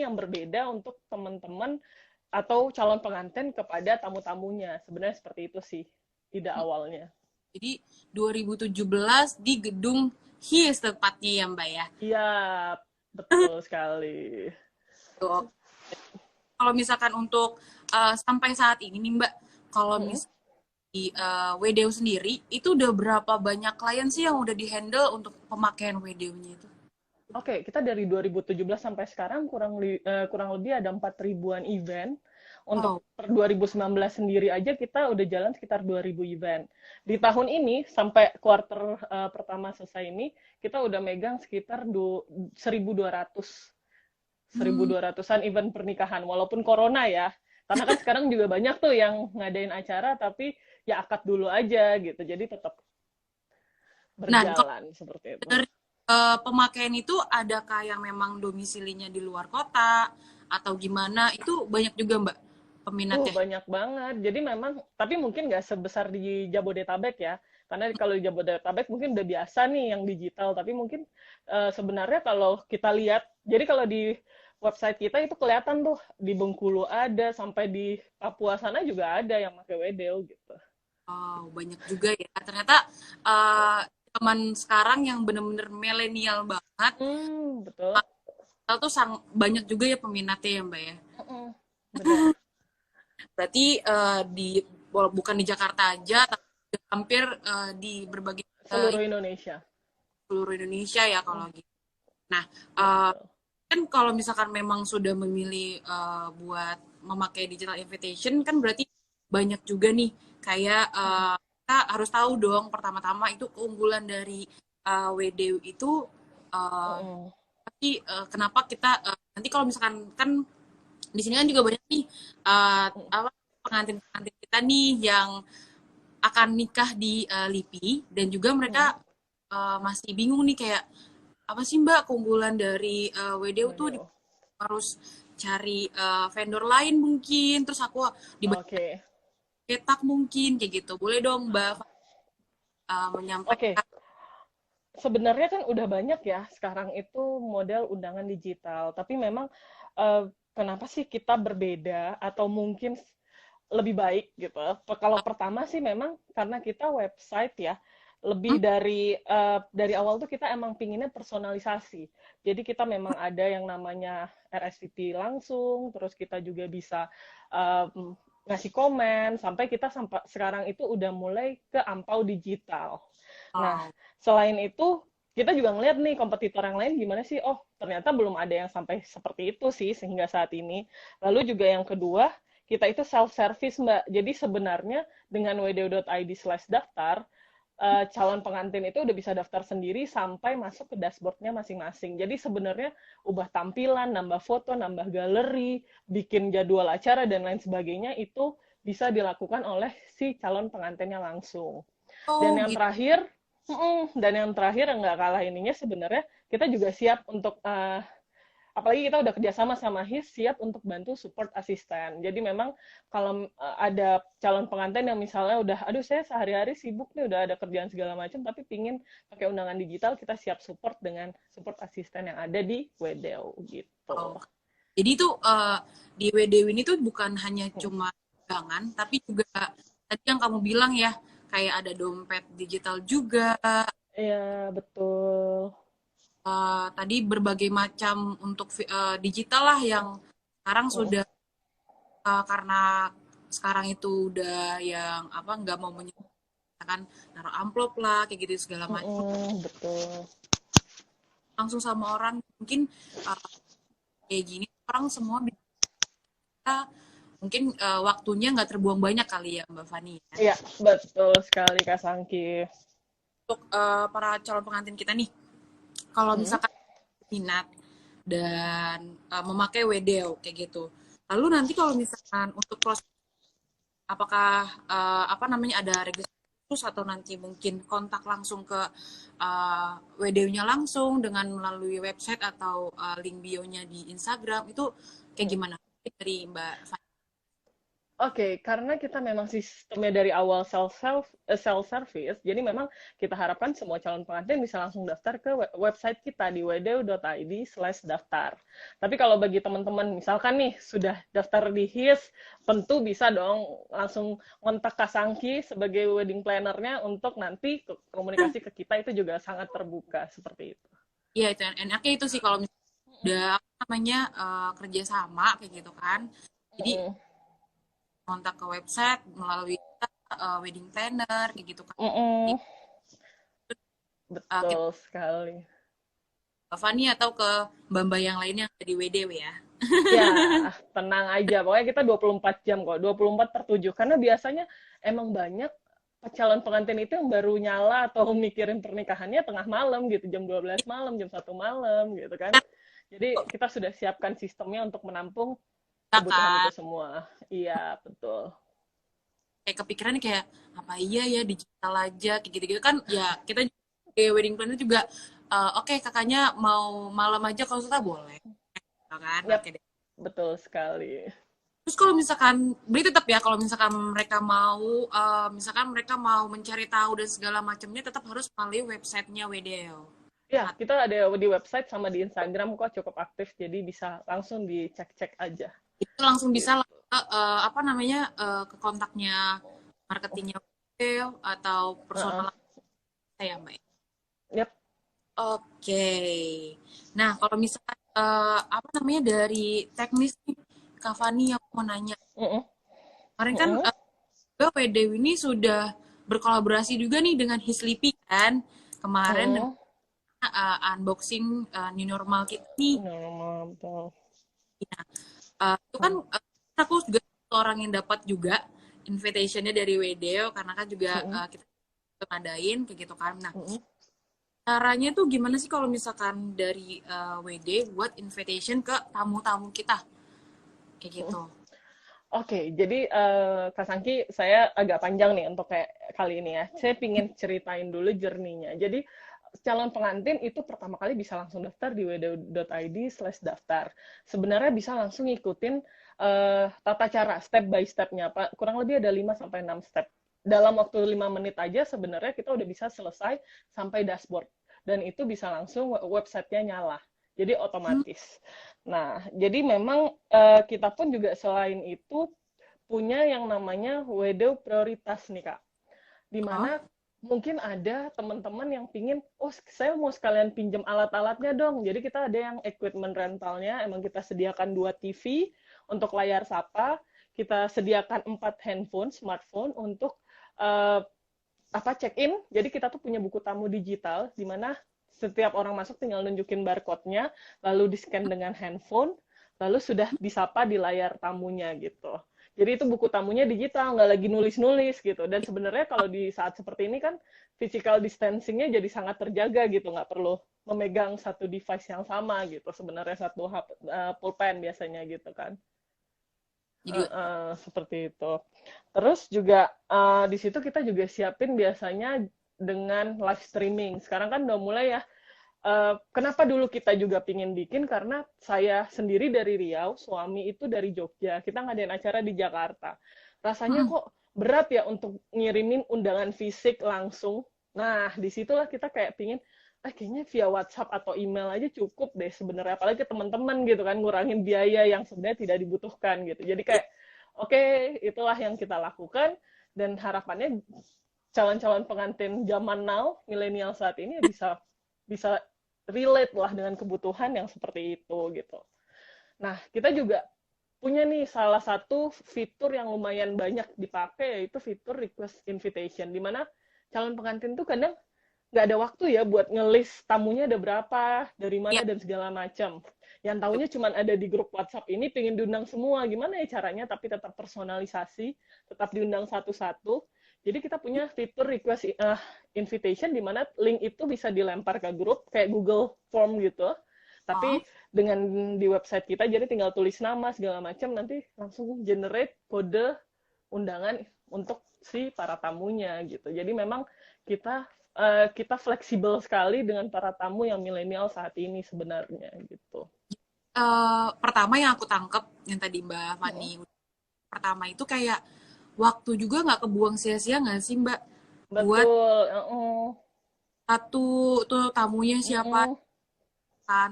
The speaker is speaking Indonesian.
yang berbeda untuk teman-teman atau calon pengantin kepada tamu-tamunya. Sebenarnya seperti itu sih ide awalnya. Jadi 2017 di gedung HIS tepatnya ya Mbak ya. Iya, betul sekali. Tuh. Kalau misalkan untuk sampai saat ini nih Mbak, kalau Mm-mm. misalnya di WDO sendiri, itu udah berapa banyak klien sih yang udah di-handle untuk pemakaian WDO-nya itu? Oke, kita dari 2017 sampai sekarang kurang lebih ada 4 ribuan event. Untuk Wow. per 2019 sendiri aja kita udah jalan sekitar 2.000 event. Di tahun ini sampai kuarter pertama selesai ini kita udah megang sekitar 1.200 Hmm. 1.200-an event pernikahan walaupun corona ya. Karena kan sekarang juga banyak tuh yang ngadain acara tapi ya akad dulu aja gitu. Jadi tetap Nah, kalau berjalan seperti itu. dari pemakaian itu adakah yang memang domisilinya di luar kota atau gimana? Itu banyak juga Mbak peminatnya. Banyak banget. Jadi memang, tapi mungkin nggak sebesar di Jabodetabek ya. Karena kalau di Jabodetabek mungkin udah biasa nih yang digital. Tapi mungkin sebenarnya kalau kita lihat, jadi kalau di website kita itu kelihatan tuh di Bengkulu ada, sampai di Papua sana juga ada yang pakai WDO gitu. Oh, banyak juga ya. Ternyata eh, teman sekarang yang bener-bener milenial banget, Betul. tuh banyak juga ya peminatnya ya Mbak ya. Bener. Berarti bukan di Jakarta aja, tapi hampir di berbagai Seluruh Indonesia. seluruh Indonesia ya kalau gitu. Nah, eh, Betul. kan kalau misalkan memang sudah memilih buat memakai digital invitation, kan berarti banyak juga nih kayak kita harus tahu dong pertama-tama itu keunggulan dari WDU itu eh, tapi kenapa kita nanti kalau misalkan kan di sini kan juga banyak nih apa pengantin-pengantin kita nih yang akan nikah di LIPI dan juga mereka masih bingung nih kayak apa sih Mbak keunggulan dari WDU tuh WDO. harus cari vendor lain mungkin terus aku dibayar Oke. cetak mungkin kayak gitu boleh dong Mbak Oke. menyampaikan. Sebenarnya kan udah banyak ya sekarang itu model undangan digital, tapi memang kenapa sih kita berbeda atau mungkin lebih baik gitu. Kalau pertama sih memang karena kita website ya, lebih Hmm? dari awal tuh kita emang pinginnya personalisasi. Jadi kita memang ada yang namanya RSVP langsung, terus kita juga bisa ngasih komen, sampai kita sampai sekarang itu udah mulai ke ampau digital. Nah, Wow. selain itu, kita juga ngeliat nih kompetitor yang lain gimana sih, oh ternyata belum ada yang sampai seperti itu sih sehingga saat ini. Lalu juga yang kedua, kita itu self-service Mbak. Jadi sebenarnya dengan wdo.id/daftar, calon pengantin itu udah bisa daftar sendiri sampai masuk ke dashboardnya masing-masing. Jadi sebenarnya ubah tampilan, nambah foto, nambah galeri, bikin jadwal acara, dan lain sebagainya itu bisa dilakukan oleh si calon pengantinnya langsung. Dan Oh yang gitu. terakhir, yang nggak kalah ininya sebenarnya kita juga siap untuk apalagi kita udah kerjasama sama HIS siap untuk bantu support asisten. Jadi memang kalau ada calon pengantin yang misalnya udah, aduh saya sehari-hari sibuk nih udah ada kerjaan segala macam, tapi pingin pakai undangan digital, kita siap support dengan support asisten yang ada di WDO gitu. Wow. Jadi itu di WDW ini tuh bukan hanya cuma dagangan tapi juga tadi yang kamu bilang ya kayak ada dompet digital juga Iya, betul. tadi berbagai macam untuk digital lah yang sekarang sudah karena sekarang itu udah yang apa nggak mau menyatakan naruh amplop lah kayak gitu segala macam Betul. langsung sama orang mungkin uh, kayak gini orang semua bisa mungkin waktunya nggak terbuang banyak kali ya Mbak Fani ya. Iya, betul sekali Kak Sangki. Untuk para calon pengantin kita nih kalau Mm. misalkan minat dan memakai WDO kayak gitu lalu nanti kalau misalkan untuk proses apakah apa namanya ada registrasi khusus atau nanti mungkin kontak langsung ke WDO-nya langsung dengan melalui website atau link bio-nya di Instagram itu kayak gimana dari Mbak Fani? Oke, karena kita memang sistemnya dari awal self service, jadi memang kita harapkan semua calon pengantin bisa langsung daftar ke website kita di www.id/daftar. Tapi kalau bagi teman-teman misalkan nih sudah daftar di HIS, tentu bisa dong langsung kontak Kak Sangki sebagai wedding planner-nya untuk nanti komunikasi ke kita, itu juga sangat terbuka seperti itu. Iya, itu enaknya itu sih kalau misalnya udah apa namanya kerja sama kayak gitu kan. Jadi Mm-mm. kontak ke website melalui wedding planner kayak gitu kan. Jadi, Mm-mm. kita Betul sekali. ke Fani atau ke mbak-mbak yang lainnya yang ada di WDW ya. Ya, tenang aja. Pokoknya kita 24 jam kok, 24/7. Karena biasanya emang banyak calon pengantin itu yang baru nyala atau mikirin pernikahannya tengah malam gitu, jam 12 malam, jam 1 malam gitu kan. Jadi kita sudah siapkan sistemnya untuk menampung Ya kebutuhan itu kan, semua. Iya, betul. kayak kepikiran kayak apa iya ya digital aja kayak gitu-gitu kan ya kita kayak wedding planner juga oke kakaknya mau malam aja konsulta boleh ya kan Yap, oke deh. betul sekali. Terus kalau misalkan beli tetap ya kalau misalkan mereka mau misalkan mereka mau mencari tahu dan segala macamnya tetap harus melalui websitenya WDO. Ya, kita ada di website sama di Instagram kok cukup aktif, jadi bisa langsung dicek-cek aja. Itu langsung bisa Gitu. apa namanya ke kontaknya marketingnya WDO atau Heeh. personal saya mbak. Yap. Oke. Nah, kalau misalkan apa namanya dari teknis nih, Kak Fani yang mau nanya. Mm-mm. Kemarin kan Mm-mm. WDW ini sudah berkolaborasi juga nih dengan Hislipi kan. Kemarin dengan Mm-mm. unboxing new normal kita nih. Normal, betul. Nah, itu kan aku juga orang yang dapat juga invitation-nya dari WDW karena kan juga Mm-mm. kita ngadain kayak gitu kan. Nah, Mm-mm. caranya tuh gimana sih kalau misalkan dari WD buat invitation ke tamu-tamu kita? Kayak Mm-mm. gitu. Oke, jadi Kak Sangki, saya agak panjang nih untuk kayak kali ini ya. Saya pingin ceritain dulu journey-nya. Jadi calon pengantin itu pertama kali bisa langsung daftar di www.id/daftar. Sebenarnya bisa langsung ngikutin tata cara step by step-nya, Pak. Kurang lebih ada 5 sampai 6 step. Dalam waktu 5 menit aja sebenarnya kita udah bisa selesai sampai dashboard. Dan itu bisa langsung website-nya nyala. Jadi Hmm. otomatis. Nah, jadi memang kita pun juga selain itu punya yang namanya WDO prioritas nih Kak. Di Oh, mana mungkin ada teman-teman yang pingin, oh saya mau sekalian pinjam alat-alatnya dong. Jadi kita ada yang equipment rentalnya, emang kita sediakan 2 TV untuk layar sapa, kita sediakan 4 handphone, smartphone untuk uh, apa check-in. Jadi kita tuh punya buku tamu digital di mana setiap orang masuk tinggal nunjukin barcode-nya, lalu di-scan dengan handphone, lalu sudah disapa di layar tamunya gitu. Jadi itu buku tamunya digital, nggak lagi nulis-nulis gitu. Dan sebenarnya kalau di saat seperti ini kan physical distancing-nya jadi sangat terjaga gitu, nggak perlu memegang satu device yang sama gitu. Sebenarnya satu pulpen biasanya gitu kan. jadi Seperti itu. Terus juga di situ kita juga siapin biasanya dengan live streaming. Sekarang kan udah mulai ya. Kenapa dulu kita juga pingin bikin? Karena saya sendiri dari Riau, suami itu dari Jogja. Kita ngadain acara di Jakarta. Rasanya mm, kok berat ya untuk ngirimin undangan fisik langsung. Nah, disitulah kita kayak pingin, kayaknya via WhatsApp atau email aja cukup deh sebenarnya. Apalagi ke teman-teman gitu kan, ngurangin biaya yang sebenarnya tidak dibutuhkan gitu. Jadi kayak, oke, itulah yang kita lakukan. Dan harapannya calon-calon pengantin zaman now, milenial saat ini bisa bisa relate lah dengan kebutuhan yang seperti itu gitu. Nah, kita juga punya nih salah satu fitur yang lumayan banyak dipakai, yaitu fitur request invitation, di mana calon pengantin tuh kadang nggak ada waktu ya buat ngelis tamunya ada berapa, dari ya, mana, dan segala macam. Yang tahunya cuma ada di grup WhatsApp ini, pengen diundang semua. Gimana ya caranya, tapi tetap personalisasi, tetap diundang satu-satu. Jadi kita punya fitur request invitation, di mana link itu bisa dilempar ke grup, kayak Google Form gitu. oh, Tapi dengan di website kita, jadi tinggal tulis nama, segala macam, nanti langsung generate kode undangan untuk si para tamunya gitu. Jadi memang kita kita fleksibel sekali dengan para tamu yang milenial saat ini sebenarnya gitu. pertama yang aku tangkep yang tadi Mbak Fani pertama itu kayak waktu juga nggak kebuang sia-sia nggak sih Mbak? Buat Betul. satu tuh tamunya siapa Mm-mm. kan